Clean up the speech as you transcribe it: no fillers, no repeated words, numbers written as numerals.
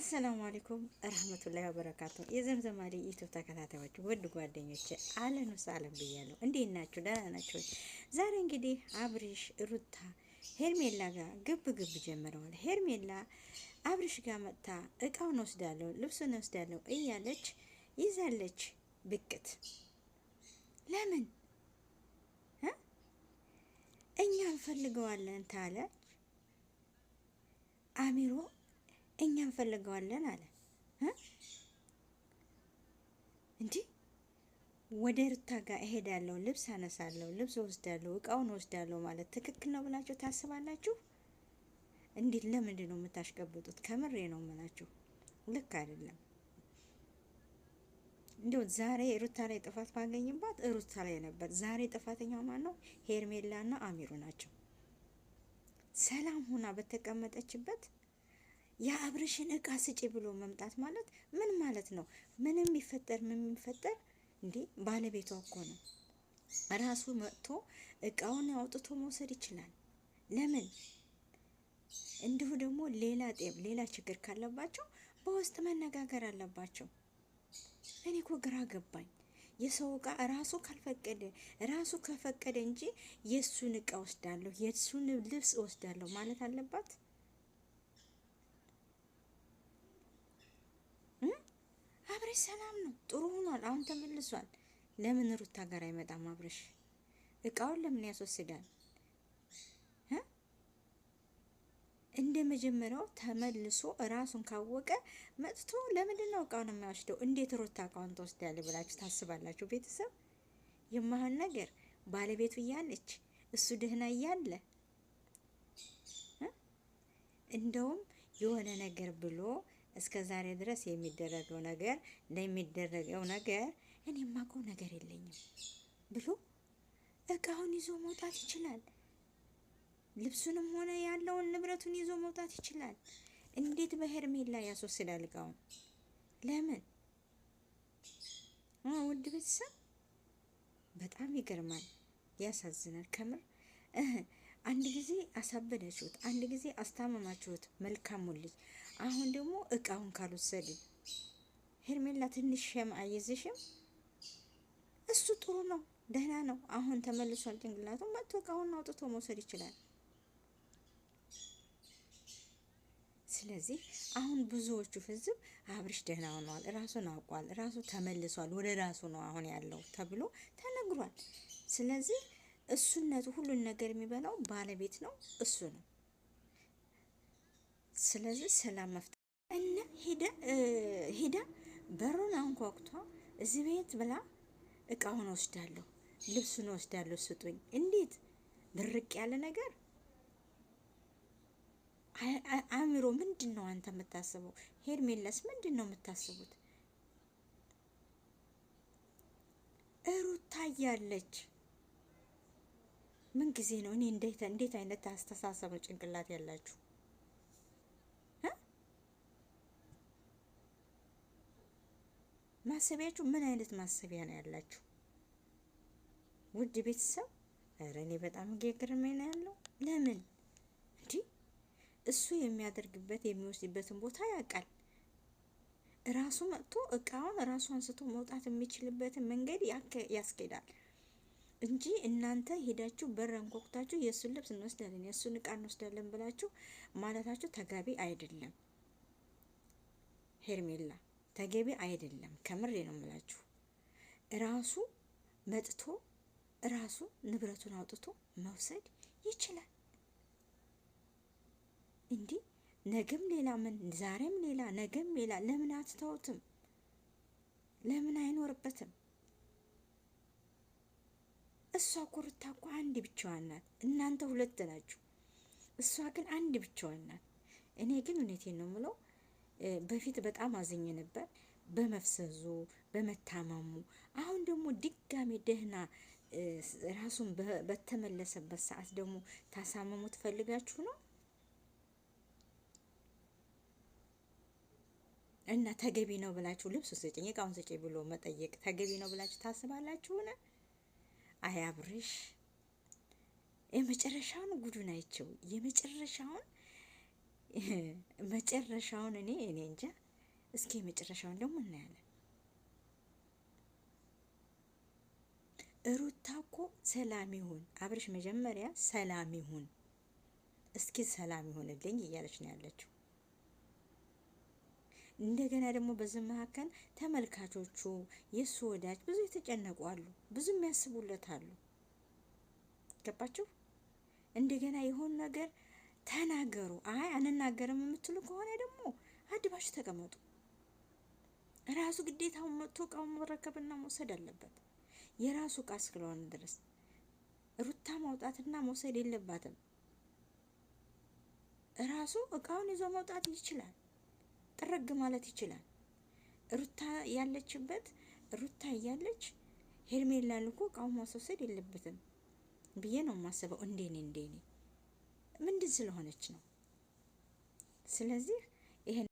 አሰላሙ አለይኩም ረህመቱላሂ ወበረካቱ። የዘምዘም አሊ ዩቲዩብ ተከታታዮች ውድ ጓደኞቼ አለን ወሰአለን ብያለሁ። እንዴት ናችሁ? ደህና ናችሁ? ዛሬ እንግዲህ አብሪሽ ሩታ ሄርሜላ ጋር ግብ ጀምረዋል። ሄርሜላ አብሪሽ ጋር መጥታ እቃውን ወስዳለሁ፣ ልብሱን ወስዳለሁ እያለች ይዛለች ብቅት። ለምን እኛ እንፈልገዋለን ታለች አሚሮ እኛ እንፈልገዋለን አለ እንዲህ ወደ ሩታ ጋር እሄዳለሁ፣ ልብስ አነሳለሁ፣ ልብስ ወስዳለሁ፣ እቃውን ወስዳለሁ ማለት ትክክል ነው ብላችሁ ታስባላችሁ? እንዴት ለምንድን ነው የምታሽቀብጡት? ከምሬ ነው የምላችሁ፣ ልክ አይደለም። እንዲሁ ዛሬ ሩታ ላይ ጥፋት ባገኝባት ሩታ ላይ ነበር። ዛሬ ጥፋተኛው ማን ነው? ሄርሜላና አሚሮ ናቸው። ሰላም ሆና በተቀመጠችበት የአብርሽን እቃ ስጪ ብሎ መምጣት ማለት ምን ማለት ነው? ምንም ይፈጠር ምን ይፈጠር እንዴ? ባለቤቷ እኮ ነው። ራሱ መጥቶ እቃውን አውጥቶ መውሰድ ይችላል። ለምን? እንዲሁ ደግሞ ሌላ ችግር ካለባቸው በውስጥ መነጋገር አለባቸው። እኔ እኮ ግራ ገባኝ። የሰው እቃ ራሱ ካልፈቀደ ራሱ ከፈቀደ እንጂ የሱን እቃ ወስዳለሁ የሱን ልብስ ወስዳለሁ ማለት አለባት። አብርሽ ሰላም ነው፣ ጥሩ ሆኗል፣ አሁን ተመልሷል። ለምን ሩታ ጋር አይመጣም? አብርሽ እቃውን ለምን ያስወስዳል? እንደ መጀመሪያው ተመልሶ ራሱን ካወቀ መጥቶ ለምንድን ነው እቃውን የማይወስደው? እንዴት ሩታ እቃውን ትወስዳለች ብላችሁ ታስባላችሁ? ቤተሰብ የማይሆን ነገር ባለቤቱ እያለች እሱ ደህና እያለ እንደውም የሆነ ነገር ብሎ እስከ ዛሬ ድረስ የሚደረገው ነገር እኔ የማውቀው ነገር የለኝም ብሎ እቃውን ይዞ መውጣት ይችላል። ልብሱንም ሆነ ያለውን ንብረቱን ይዞ መውጣት ይችላል። እንዴት በሄርሜላ ያስወስዳል እቃውን? ለምን? ውድ ቤተሰብ በጣም ይገርማል፣ ያሳዝናል ከምር። አንድ ጊዜ አሳበዳችሁት፣ አንድ ጊዜ አስታመማችሁት መልካሙን ልጅ። አሁን ደግሞ እቃውን ካልወሰድ ሄርሜላ ትንሽ ሸም አይዝሽም? እሱ ጥሩ ነው፣ ደህና ነው። አሁን ተመልሷል ጭንቅላቱ። መጥቶ እቃውን አውጥቶ መውሰድ ይችላል። ስለዚህ አሁን ብዙዎቹ ህዝብ አብርሽ ደህና ሆኗል፣ ራሱን አውቋል፣ ራሱ ተመልሷል፣ ወደ ራሱ ነው አሁን ያለው ተብሎ ተነግሯል። ስለዚህ እሱነቱ ሁሉን ነገር የሚበላው ባለቤት ነው፣ እሱ ነው። ስለዚህ ሰላም መፍጠር እና ሄዳ በሩን አንኳኩቷ እዚህ ቤት ብላ እቃውን ወስዳለሁ፣ ልብሱን ወስዳለሁ፣ ስጡኝ። እንዴት ድርቅ ያለ ነገር! አእምሮ ምንድን ነው አንተ የምታስበው? ሄርሜላስ ምንድን ነው የምታስቡት? ሩታ እያለች ምን ጊዜ ነው? እኔ እንዴት አይነት አስተሳሰብ ነው ጭንቅላት ያላችሁ? ማሰቢያችሁ ምን አይነት ማሰቢያ ነው ያላችሁ? ውድ ቤተሰብ ኧረ እኔ በጣም እየገረመኝ ነው ያለው። ለምን እንዲህ እሱ የሚያደርግበት የሚወስድበትን ቦታ ያውቃል። ራሱ መጥቶ እቃውን ራሱ አንስቶ መውጣት የሚችልበትን መንገድ ያስኬዳል እንጂ እናንተ ሄዳችሁ በር አንኳኩታችሁ የእሱን ልብስ እንወስዳለን የእሱን እቃ እንወስዳለን ብላችሁ ማለታችሁ ተገቢ አይደለም። ሄርሜላ ተገቢ አይደለም። ከምሬ ነው የምላችሁ። ራሱ መጥቶ ራሱ ንብረቱን አውጥቶ መውሰድ ይችላል። እንዲህ ነገም ሌላ ምን ዛሬም ሌላ ነገም ሌላ ለምን አትተውትም? ለምን አይኖርበትም? እሷ ሩታ እኮ አንድ ብቻዋን ናት። እናንተ ሁለት ናችሁ፣ እሷ ግን አንድ ብቻዋን ናት። እኔ ግን እውነቴን ነው የምለው በፊት በጣም አዝኜ ነበር በመፍሰዙ በመታመሙ። አሁን ደግሞ ድጋሜ ደህና ራሱን በተመለሰበት ሰዓት ደግሞ ታሳመሙ ትፈልጋችሁ ነው? እና ተገቢ ነው ብላችሁ ልብስ ስጭኝ እቃውን ስጭኝ ብሎ መጠየቅ ተገቢ ነው ብላችሁ ታስባላችሁን? አይ አብርሽ የመጨረሻውን ጉዱን አይቸው የመጨረሻውን መጨረሻውን እኔ እንጃ። እስኪ መጨረሻውን ደግሞ እናያለን። ሩታ እኮ ሰላም ይሁን አብርሽ፣ መጀመሪያ ሰላም ይሁን፣ እስኪ ሰላም ይሁንልኝ እያለች ነው ያለችው። እንደገና ደግሞ በዚህ መካከል ተመልካቾቹ የእሱ ወዳጅ ብዙ የተጨነቁ አሉ፣ ብዙ የሚያስቡለት አሉ። ገባችሁ? እንደገና የሆን ነገር ተናገሩ። አይ አንናገርም የምትሉ ከሆነ ደግሞ አድባችሁ ተቀመጡ። ራሱ ግዴታውን መጥቶ እቃውን መረከብና መውሰድ አለበት። የራሱ እቃ እስከሆነ ድረስ ሩታ ማውጣትና መውሰድ የለባትም። ራሱ እቃውን ይዞ መውጣት ይችላል፣ ጥረግ ማለት ይችላል። ሩታ ያለችበት ሩታ እያለች ሄርሜላን እኮ እቃውን ማስወሰድ የለበትም ብዬ ነው የማስበው። እንደኔ ምንድን ስለሆነች ነው። ስለዚህ ይሄን